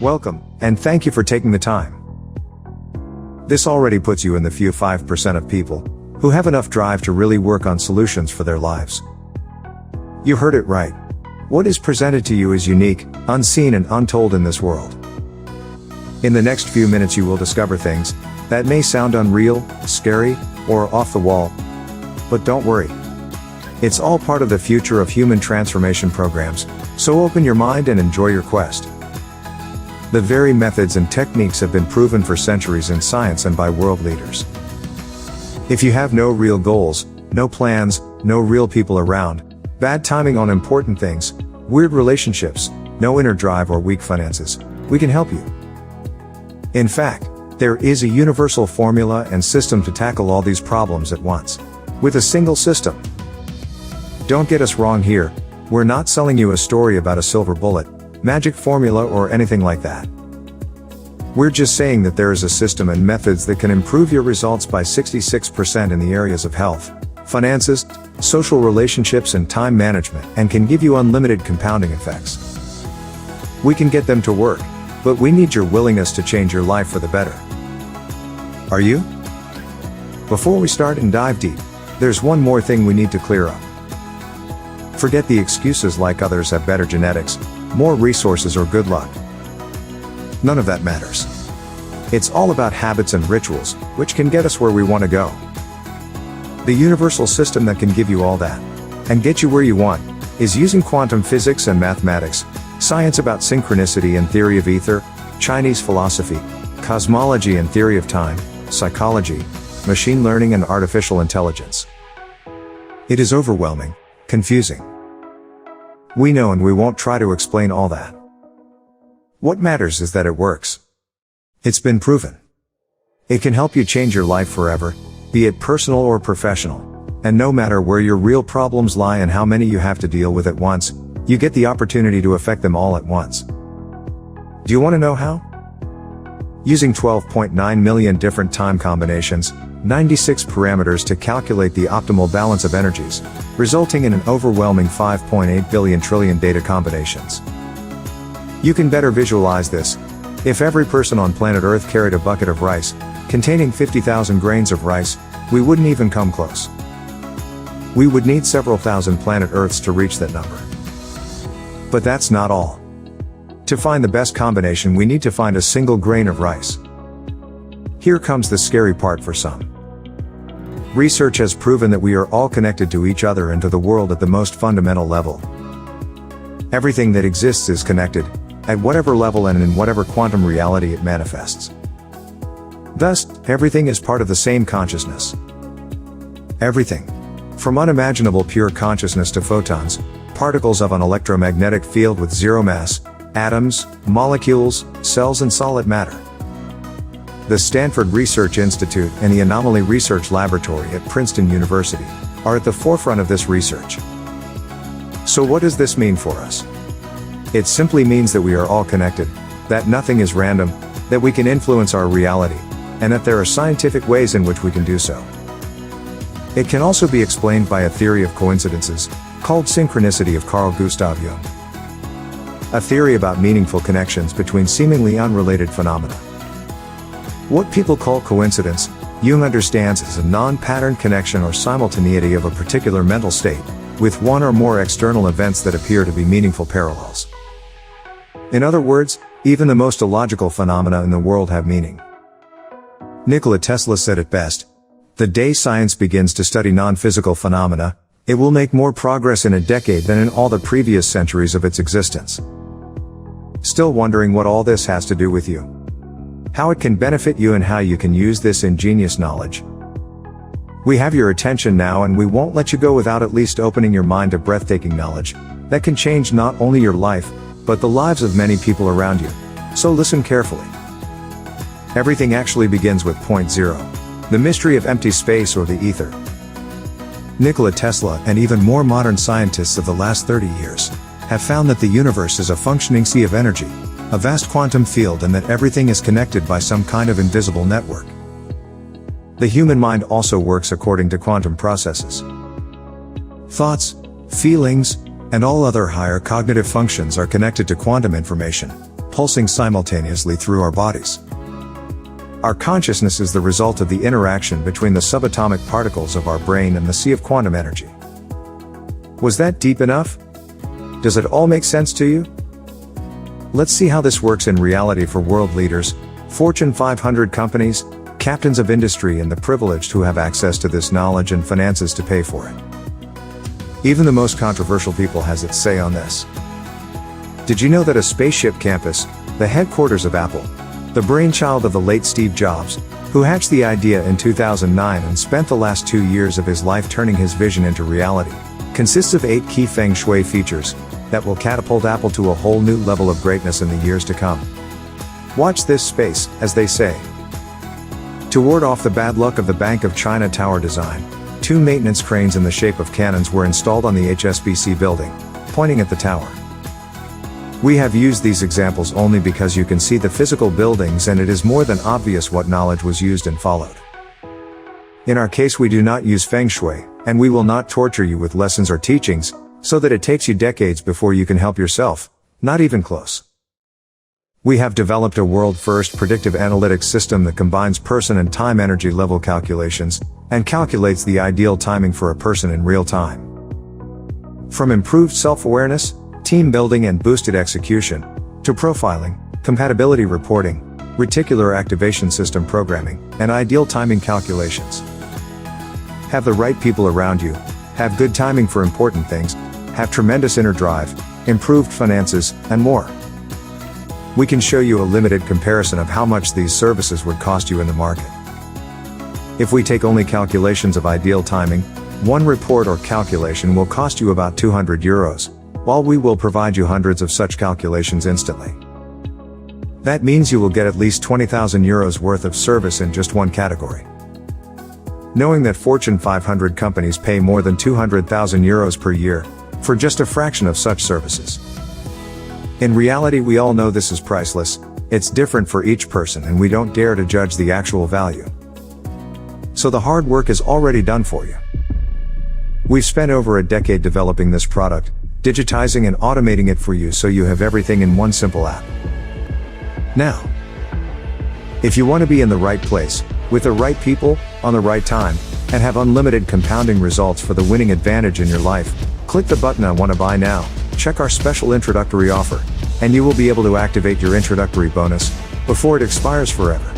Welcome, and thank you for taking the time. This already puts you in the few 5% of people who have enough drive to really work on solutions for their lives. You heard it right. What is presented to you is unique, unseen and untold in this world. In the next few minutes you will discover things that may sound unreal, scary, or off the wall. But don't worry. It's all part of the future of human transformation programs, so open your mind and enjoy your quest. The very methods and techniques have been proven for centuries in science and by world leaders. If you have no real goals, no plans, no real people around, bad timing on important things, weird relationships, no inner drive or weak finances, we can help you. In fact, there is a universal formula and system to tackle all these problems at once, with a single system. Don't get us wrong here, we're not selling you a story about a silver bullet, magic formula or anything like that. We're just saying that there is a system and methods that can improve your results by 66% in the areas of health, finances, social relationships and time management, and can give you unlimited compounding effects. We can get them to work, but we need your willingness to change your life for the better. Are you? Before we start and dive deep, there's one more thing we need to clear up. Forget the excuses like others have better genetics, more resources or good luck. None of that matters. It's all about habits and rituals, which can get us where we want to go. The universal system that can give you all that, and get you where you want, is using quantum physics and mathematics, science about synchronicity and theory of ether, Chinese philosophy, cosmology and theory of time, psychology, machine learning and artificial intelligence. It is overwhelming, confusing. We know and we won't try to explain all that. What matters is that it works. It's been proven. It can help you change your life forever, be it personal or professional, and no matter where your real problems lie and how many you have to deal with at once, you get the opportunity to affect them all at once. Do you want to know how? Using 12.9 million different time combinations, 96 parameters to calculate the optimal balance of energies, resulting in an overwhelming 5.8 billion trillion data combinations. You can better visualize this. If every person on planet Earth carried a bucket of rice, containing 50,000 grains of rice, we wouldn't even come close. We would need several thousand planet Earths to reach that number. But that's not all. To find the best combination, we need to find a single grain of rice. Here comes the scary part for some. Research has proven that we are all connected to each other and to the world at the most fundamental level. Everything that exists is connected, at whatever level and in whatever quantum reality it manifests. Thus, everything is part of the same consciousness. Everything. From unimaginable pure consciousness to photons, particles of an electromagnetic field with zero mass, atoms, molecules, cells and solid matter. The Stanford Research Institute and the Anomaly Research Laboratory at Princeton University are at the forefront of this research. So what does this mean for us? It simply means that we are all connected, that nothing is random, that we can influence our reality, and that there are scientific ways in which we can do so. It can also be explained by a theory of coincidences, called synchronicity of Carl Gustav Jung. A theory about meaningful connections between seemingly unrelated phenomena. What people call coincidence, Jung understands as a non-pattern connection or simultaneity of a particular mental state, with one or more external events that appear to be meaningful parallels. In other words, even the most illogical phenomena in the world have meaning. Nikola Tesla said it best, "The day science begins to study non-physical phenomena, it will make more progress in a decade than in all the previous centuries of its existence." Still wondering what all this has to do with you? How it can benefit you and how you can use this ingenious knowledge? We have your attention now and we won't let you go without at least opening your mind to breathtaking knowledge that can change not only your life, but the lives of many people around you. So listen carefully. Everything actually begins with point zero, the mystery of empty space or the ether. Nikola Tesla and even more modern scientists of the last 30 years have found that the universe is a functioning sea of energy, a vast quantum field, and that everything is connected by some kind of invisible network. The human mind also works according to quantum processes. Thoughts, feelings, and all other higher cognitive functions are connected to quantum information, pulsing simultaneously through our bodies. Our consciousness is the result of the interaction between the subatomic particles of our brain and the sea of quantum energy. Was that deep enough? Does it all make sense to you? Let's see how this works in reality for world leaders, Fortune 500 companies, captains of industry, and the privileged who have access to this knowledge and finances to pay for it. Even the most controversial people has its say on this. Did you know that a spaceship campus, the headquarters of Apple, the brainchild of the late Steve Jobs, who hatched the idea in 2009 and spent the last 2 years of his life turning his vision into reality, consists of 8 key feng shui features that will catapult Apple to a whole new level of greatness in the years to come. Watch this space, as they say. To ward off the bad luck of the Bank of China tower design, 2 maintenance cranes in the shape of cannons were installed on the HSBC building, pointing at the tower. We have used these examples only because you can see the physical buildings, and it is more than obvious what knowledge was used and followed. In our case, we do not use feng shui, and we will not torture you with lessons or teachings, so that it takes you decades before you can help yourself, not even close. We have developed a world-first predictive analytics system that combines person and time energy level calculations, and calculates the ideal timing for a person in real time. From improved self-awareness, team building and boosted execution, to profiling, compatibility reporting, reticular activation system programming, and ideal timing calculations. Have the right people around you, have good timing for important things, have tremendous inner drive, improved finances, and more. We can show you a limited comparison of how much these services would cost you in the market. If we take only calculations of ideal timing, one report or calculation will cost you about €200, while we will provide you hundreds of such calculations instantly. That means you will get at least €20,000 worth of service in just one category. Knowing that Fortune 500 companies pay more than €200,000 per year for just a fraction of such services. In reality, we all know this is priceless. It's different for each person, and we don't dare to judge the actual value. So the hard work is already done for you. We've spent over a decade developing this product, digitizing and automating it for you so you have everything in one simple app. Now, if you want to be in the right place, with the right people, on the right time, and have unlimited compounding results for the winning advantage in your life, click the button I want to buy now, check our special introductory offer, and you will be able to activate your introductory bonus before it expires forever.